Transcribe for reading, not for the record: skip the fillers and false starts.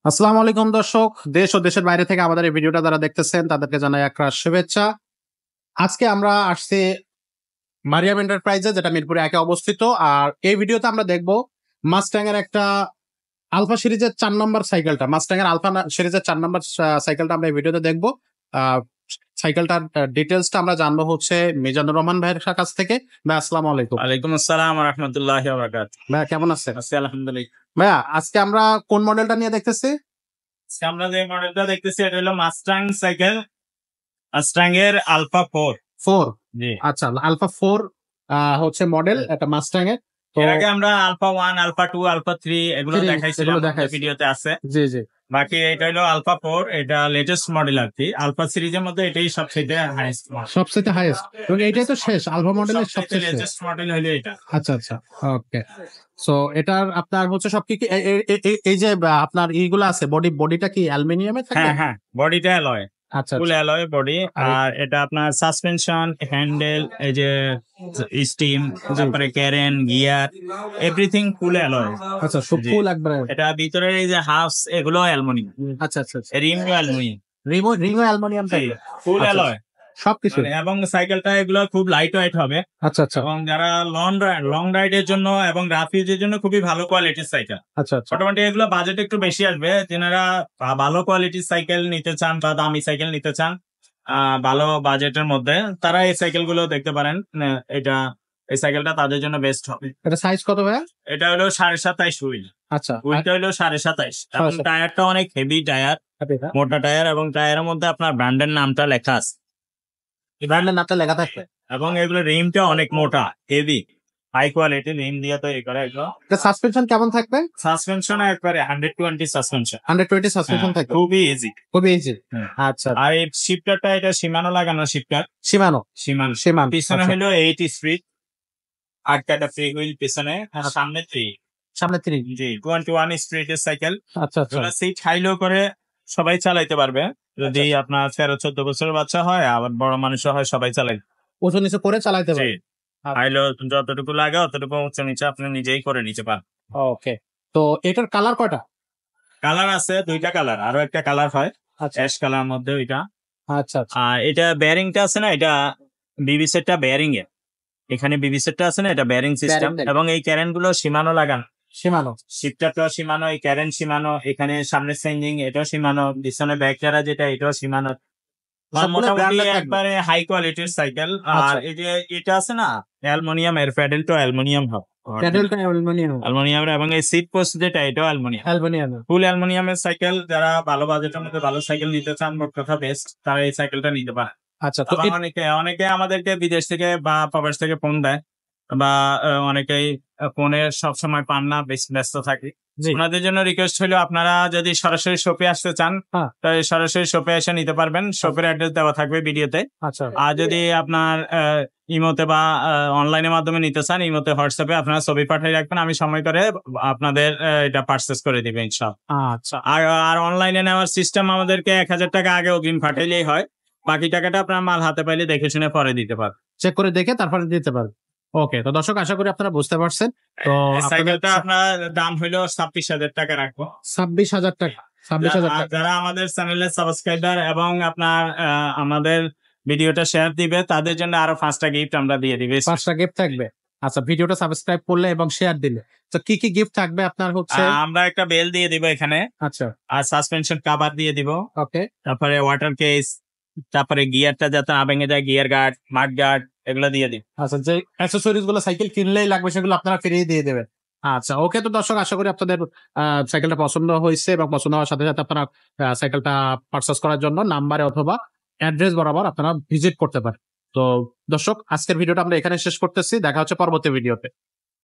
আসসালামু আলাইকুম দর্শক, দেশ ও দেশের বাইরে থেকে আমাদের এই ভিডিওটা যারা দেখতেছেন তাদেরকে জানাই একরাশ শুভেচ্ছা। আজকে আমরা আসছি মারিয়াম এন্টারপ্রাইজে, যেটা মিরপুরে একে অবস্থিত। আর এই ভিডিওতে আমরা দেখব মাস্ট্যাং এর একটা আলফা সিরিজের ৪ নম্বর সাইকেলটা, মাস্ট্যাং এর আলফা সিরিজের ৪ নম্বর সাইকেলটা আমরা এই ভিডিওতে দেখব। আহ, সাইকেলটার ডিটেলসটা আমরা জানবো হচ্ছে মিজানুর রহমান ভাইয়ের কাছ থেকে। ভাই আসসালামু আলাইকুম। ওয়ালাইকুম আসসালাম ওয়া রাহমাতুল্লাহি ওয়া বারাকাতুহু। ভাইয়া কেমন আছেন? আছি আলহামদুলিল্লাহ। ভাইয়া আজকে আমরা কোন মডেলটা নিয়ে দেখতেছি? আমরা যে মডেলটা দেখতেছি এটা হলো মাস্টাং সাইকেল, মাস্টাং এর আলফা 4। 4। জি। আচ্ছা, আলফা 4 হচ্ছে মডেল এটা মাস্ট্যাং এর। তো এর আগে আমরা আলফা 1, আলফা 2, আলফা 3 এগুলো এগুলো দেখাইছিলাম, দেখাইছি। ভিডিওতে আছে। জি জি। বাকি এটা হলো আলফা 4, এটা লেটেস্ট মডেল আর কি। আলফা সিরিজের মধ্যে এটাই সবচেয়ে হাইয়েস্ট মডেল, সবচেয়ে হাইয়েস্ট, এবং এটাই তো শেষ আলফা মডেলের সবচেয়ে শেষ। লেটেস্ট মডেল হলো এটা। আচ্ছা আচ্ছা, ওকে। সো এটার আপনার হচ্ছে সব কি কি এই যে আপনার এইগুলো আছে, বডিটা কি অ্যালুমিনিয়ামের থাকে? হ্যাঁ হ্যাঁ, বডিটা অ্যালয়, আচ্ছা ফুল আচ্ছা। Alloy body. আর এটা আপনার সাসপেনশন, হ্যান্ডেল, এই যে স্টিম, তারপরে ক্যারেন, গিয়ার, এভরিথিং ফুল অ্যালয়। আচ্ছা, সব জি। ফুল একবারে। এটা ভিতরের এই যে হাফস এগুলো অ্যালুমিনিয়াম, আচ্ছা আচ্ছা আচ্ছা। রিম অ্যালুমিনিয়াম, রিমো অ্যালুমিনিয়াম থাকে ফুল আচ্ছা, অ্যালয় সবকিছু। এবং সাইকেলটা এগুলো খুব লাইট ওয়েট হবে। আচ্ছা আচ্ছা এবং যারা লং রাইডের জন্য এবং রাফ ইউজের জন্য খুবই ভালো কোয়ালিটির সাইকেল। আচ্ছা আচ্ছা। মোটামুটি এগুলো বাজেট একটু বেশি আসবে, যেনারা ভালো কোয়ালিটির সাইকেল নিতে চান বা দামি সাইকেল নিতে চান ভালো বাজেটের মধ্যে, তারা এই সাইকেল গুলো দেখতে পারেন। এই সাইকেলটা তাদের জন্য বেস্ট হবে। এটা সাইজ কত ভাইয়া? এটা হলো 27.5 হুইল। আচ্ছা, হুইলটা হলো 27.5 এবং 27.5 টায়ারটা অনেক হেভি টায়ার, মোটা টায়ার, এবং টায়ারের মধ্যে আপনার ব্র্যান্ডের নামটা লেখা আছে ব্র্যান্ডের নামটা লেখা থাকবে। এবং এগুলো রিমটা অনেক মোটা, হেভি, হাই কোয়ালিটি রিম দিয়ে তৈরি করা এগুলো। এটা সাসপেনশন কেমন থাকবে? সাসপেনশন একবারে 120 সাসপেনশন, 120 সাসপেনশন থাকবে, খুবই ইজি, খুবই ইজি। হ্যাঁ। আচ্ছা, আর এই শিফটারটা এটা সীমানো লাগানো শিফটার, সীমানো সীমানো সীমান পিছনে আচ্ছা। হলো 80 স্পিড, 8টা ফ্রি হুইল পিছনে, আর সামনে 3। সামনে 3। জি, 21 স্পিডের সাইকেল। আচ্ছা আচ্ছা। সিট হাই লো করে সবাই চালাইতে পারবে, যদি আপনার 13-14 বছরের বাচ্চা হয়, আবার বড় মানুষও হয়, সবাই চালাই। উঁচু নিচু করে চালাইতে জি, পারবে। হাই লো যতটুকু লাগে অতটুকু উচ্চ নিচে আপনি নিজেই করে নিতে পারেন। ওকে। তো এটার কালার কয়টা? কালার আছে 2টা কালার, আরো একটা কালার হয় আচ্ছা অ্যাশ কালার মধ্যে ওইটা। আচ্ছা আচ্ছা। আর এটা বেয়ারিংটা আছে না, এটা বিবি সেটটা বেয়ারিং এর, এখানে বিবি সেটটা আছে না, এটা বেয়ারিং সিস্টেম। Bearing এবং এই ক্যারেন গুলো সীমানো লাগানো, সীমানো। শিফটারটাও সীমানো, এই ক্যারেন সীমানো, এখানে সামনে চেঞ্জিং এটাও সীমানো, পিছনে ব্যাক চারা যেটা এটাও সীমানো। সবগুলো মোটামুটি branded থাকবে। একবারে হাই কোয়ালিটির সাইকেল। আর আচ্ছা। এই যে এটা আছে না অ্যালুমিনিয়াম, এর প্যাডেলটা অ্যালুমিনিয়াম হবে, প্যাডেলটা অ্যালুমিনিয়াম। অ্যালুমিনিয়াম। এবং এই সিট পোস্ট যেটা এটাও অ্যালুমিনিয়াম, অ্যালুমিনিয়াম। ফুল অ্যালুমিনিয়ামের সাইকেল। যারা ভালো বাজেটের মধ্যে ভালো সাইকেল নিতে চান, মোট কথা বেস্ট, তারা এই সাইকেলটা নিতে পারে। আচ্ছা, তো আবার অনেকে আমাদেরকে বিদেশ থেকে বা প্রবাস থেকে ফোন দেয়, বা অনেকেই ফোনে সবসময় পান না, বেশ ব্যস্ত থাকি। জি। ওনাদের জন্য রিকোয়েস্ট হলো, আপনারা যদি সরাসরি শপে আসতে চান হ্যাঁ। তাহলে সরাসরি শপে এসে নিতে পারবেন, শপের অ্যাড্রেস দেওয়া থাকবে ভিডিওতে। আচ্ছা আর যদি আপনার ইমোতে বা অনলাইনের মাধ্যমে নিতে চান, ইমোতে হোয়াটসঅ্যাপে আপনারা ছবি পাঠিয়ে রাখবেন, আমি সময় করে আপনাদের এটা পারচেস করে দিবে ইনশাআল্লাহ। আচ্ছা আর অনলাইনে নেওয়ার সিস্টেম, আমাদেরকে 1000 টাকা আগে অগ্রিম পাঠাইলেই হয়, বাকি টাকাটা আপনার মাল হাতে পাইলে দেখে শুনে পরে দিতে পারবেন। চেক করে দেখে তারপরে দিতে পারবে। ওকে, তো দর্শক আশা করি আপনারা বুঝতে পারছেন। তো সাইকেলটা আপনার দাম হইলো 26,000 টাকা রাখবো। 26,000 টাকা। 26,000 আর টাকা। যারা আমাদের চ্যানেলের সাবস্ক্রাইবার এবং আপনার আমাদের ভিডিওটা শেয়ার দিবে, তাদের জন্য আরো 5টা গিফট আমরা দিয়ে দিবে। 5টা গিফট থাকবে। আচ্ছা, ভিডিওটা সাবস্ক্রাইব করলে এবং শেয়ার দিলে তো কি কি গিফট থাকবে আপনার হচ্ছে? আমরা একটা বেল দিয়ে দিব এখানে, আচ্ছা আর সাসপেনশন কভার দিয়ে দিব, ওকে। তারপরে ওয়াটার কেস, তারপরে গিয়ারটা যাতে না ভেঙে যায়, গিয়ার গার্ড, মাড গার্ড, এগুলো দিয়ে দিই। আচ্ছা, যে অ্যাক্সেসরিজ গুলো সাইকেল কিনলেই লাগবে সেগুলো আপনারা ফিরিয়ে দিয়ে দেবেন। আচ্ছা ওকে, তো দর্শক আশা করি আপনাদের সাইকেলটা পছন্দ হয়েছে, এবং পছন্দ হওয়ার সাথে সাথে আপনারা সাইকেলটা পারচেস করার জন্য নাম্বারে অথবা অ্যাড্রেস বরাবর আপনারা ভিজিট করতে পারেন। তো দর্শক, আজকের ভিডিওটা আমরা এখানে শেষ করতেছি, দেখা হচ্ছে পরবর্তী ভিডিওতে।